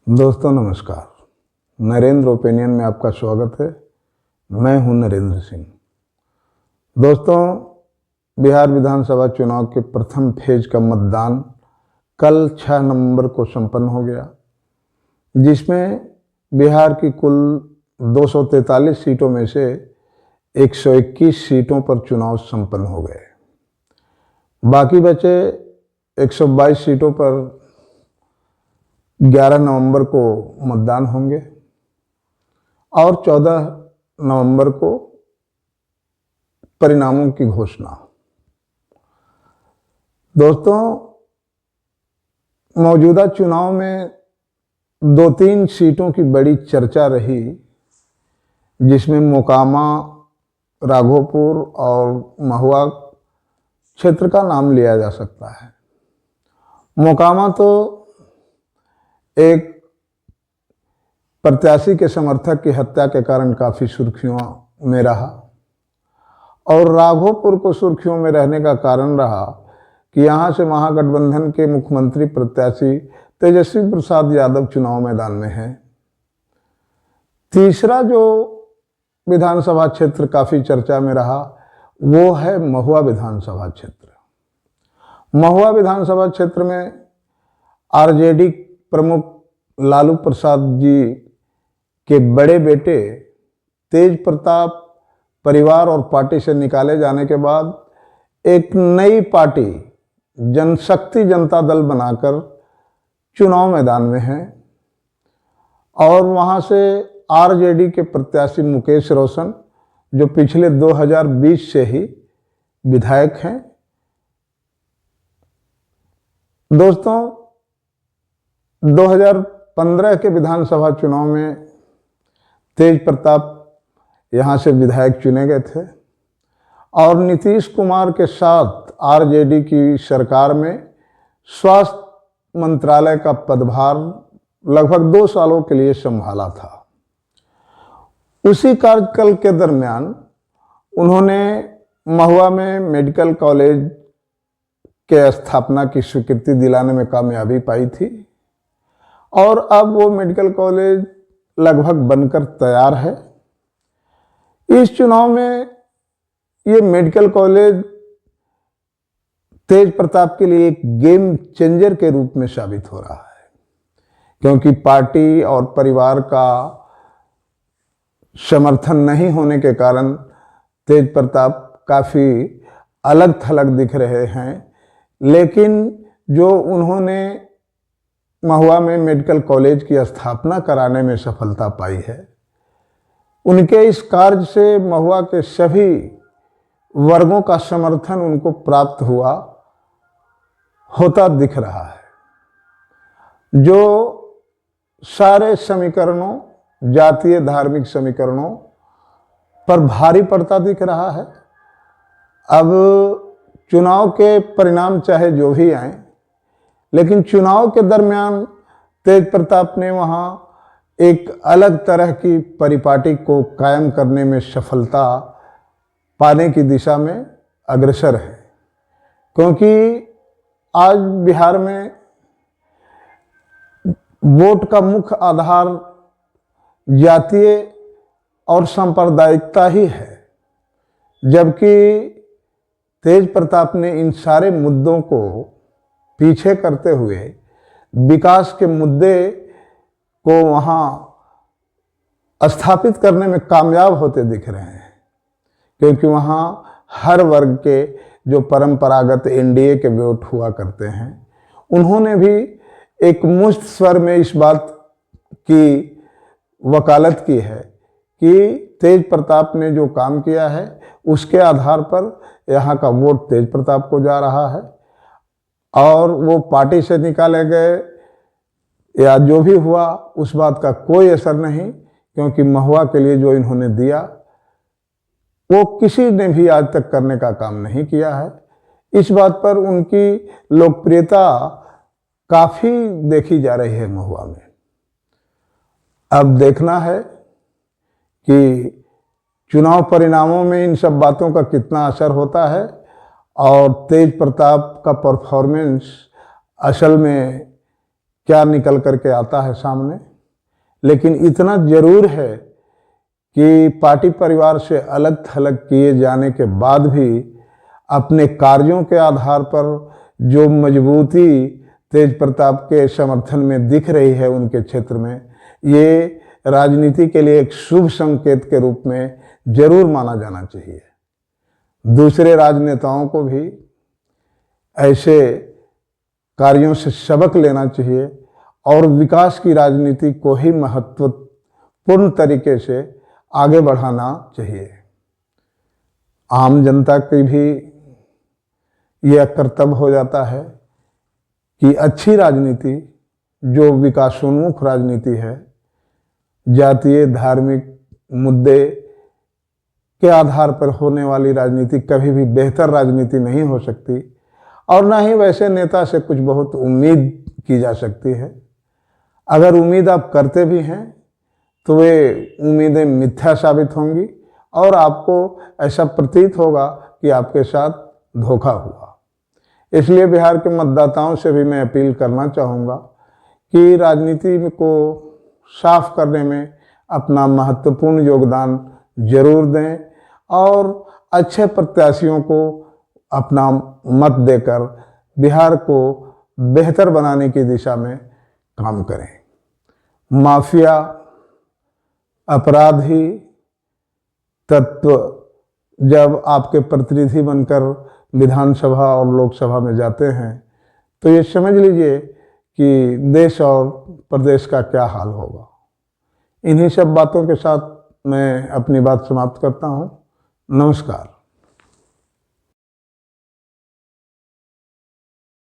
दोस्तों नमस्कार। नरेंद्र ओपिनियन में आपका स्वागत है। मैं हूं नरेंद्र सिंह। दोस्तों, बिहार विधानसभा चुनाव के प्रथम फेज का मतदान कल 6 नवंबर को संपन्न हो गया, जिसमें बिहार की कुल 243 सीटों में से 121 सीटों पर चुनाव संपन्न हो गए। बाकी बचे 122 सीटों पर 11 नवंबर को मतदान होंगे और 14 नवंबर को परिणामों की घोषणा। दोस्तों, मौजूदा चुनाव में 2-3 सीटों की बड़ी चर्चा रही, जिसमें मोकामा, राघोपुर और महुआ क्षेत्र का नाम लिया जा सकता है। मोकामा तो एक प्रत्याशी के समर्थक की हत्या के कारण काफ़ी सुर्खियों में रहा और राघोपुर को सुर्खियों में रहने का कारण रहा कि यहाँ से महागठबंधन के मुख्यमंत्री प्रत्याशी तेजस्वी प्रसाद यादव चुनाव मैदान में हैं। तीसरा जो विधानसभा क्षेत्र काफ़ी चर्चा में रहा वो है महुआ विधानसभा क्षेत्र। महुआ विधानसभा क्षेत्र में आरजेडी प्रमुख लालू प्रसाद जी के बड़े बेटे तेज प्रताप परिवार और पार्टी से निकाले जाने के बाद एक नई पार्टी जनशक्ति जनता दल बनाकर चुनाव मैदान में है और वहां से आरजेडी के प्रत्याशी मुकेश रोशन, जो पिछले 2020 से ही विधायक हैं। दोस्तों, 2015 के विधानसभा चुनाव में तेज प्रताप यहाँ से विधायक चुने गए थे और नीतीश कुमार के साथ आरजेडी की सरकार में स्वास्थ्य मंत्रालय का पदभार लगभग 2 सालों के लिए संभाला था। उसी कार्यकाल के दरमियान उन्होंने महुआ में मेडिकल कॉलेज के स्थापना की स्वीकृति दिलाने में कामयाबी पाई थी और अब वो मेडिकल कॉलेज लगभग बनकर तैयार है। इस चुनाव में ये मेडिकल कॉलेज तेज प्रताप के लिए एक गेम चेंजर के रूप में साबित हो रहा है, क्योंकि पार्टी और परिवार का समर्थन नहीं होने के कारण तेज प्रताप काफ़ी अलग थलग दिख रहे हैं। लेकिन जो उन्होंने महुआ में मेडिकल कॉलेज की स्थापना कराने में सफलता पाई है, उनके इस कार्य से महुआ के सभी वर्गों का समर्थन उनको प्राप्त होता दिख रहा है। जो सारे समीकरणों, जातीय धार्मिक समीकरणों पर भारी पड़ता दिख रहा है। अब चुनाव के परिणाम चाहे जो भी आए, लेकिन चुनाव के दरमियान तेज प्रताप ने वहाँ एक अलग तरह की परिपाटी को कायम करने में सफलता पाने की दिशा में अग्रसर है, क्योंकि आज बिहार में वोट का मुख्य आधार जातीय और सांप्रदायिकता ही है, जबकि तेज प्रताप ने इन सारे मुद्दों को पीछे करते हुए विकास के मुद्दे को वहाँ स्थापित करने में कामयाब होते दिख रहे हैं, क्योंकि वहाँ हर वर्ग के जो परंपरागत एनडीए के वोट हुआ करते हैं, उन्होंने भी एक मुश्त स्वर में इस बात की वकालत की है कि तेज प्रताप ने जो काम किया है उसके आधार पर यहाँ का वोट तेज प्रताप को जा रहा है और वो पार्टी से निकाले गए या जो भी हुआ उस बात का कोई असर नहीं, क्योंकि महुआ के लिए जो इन्होंने दिया वो किसी ने भी आज तक करने का काम नहीं किया है। इस बात पर उनकी लोकप्रियता काफ़ी देखी जा रही है महुआ में। अब देखना है कि चुनाव परिणामों में इन सब बातों का कितना असर होता है और तेज प्रताप का परफॉर्मेंस असल में क्या निकल करके आता है सामने। लेकिन इतना जरूर है कि पार्टी परिवार से अलग थलग किए जाने के बाद भी अपने कार्यों के आधार पर जो मजबूती तेज प्रताप के समर्थन में दिख रही है उनके क्षेत्र में, ये राजनीति के लिए एक शुभ संकेत के रूप में जरूर माना जाना चाहिए। दूसरे राजनेताओं को भी ऐसे कार्यों से सबक लेना चाहिए और विकास की राजनीति को ही महत्वपूर्ण तरीके से आगे बढ़ाना चाहिए। आम जनता की भी यह कर्तव्य हो जाता है कि अच्छी राजनीति, जो विकासोन्मुख राजनीति है, जातीय धार्मिक मुद्दे के आधार पर होने वाली राजनीति कभी भी बेहतर राजनीति नहीं हो सकती और ना ही वैसे नेता से कुछ बहुत उम्मीद की जा सकती है। अगर उम्मीद आप करते भी हैं तो वे उम्मीदें मिथ्या साबित होंगी और आपको ऐसा प्रतीत होगा कि आपके साथ धोखा हुआ। इसलिए बिहार के मतदाताओं से भी मैं अपील करना चाहूँगा कि राजनीति को साफ करने में अपना महत्वपूर्ण योगदान जरूर दें और अच्छे प्रत्याशियों को अपना मत देकर बिहार को बेहतर बनाने की दिशा में काम करें। माफिया, अपराधी तत्व जब आपके प्रतिनिधि बनकर विधानसभा और लोकसभा में जाते हैं तो ये समझ लीजिए कि देश और प्रदेश का क्या हाल होगा। इन्हीं सब बातों के साथ मैं अपनी बात समाप्त करता हूँ। नमस्कार।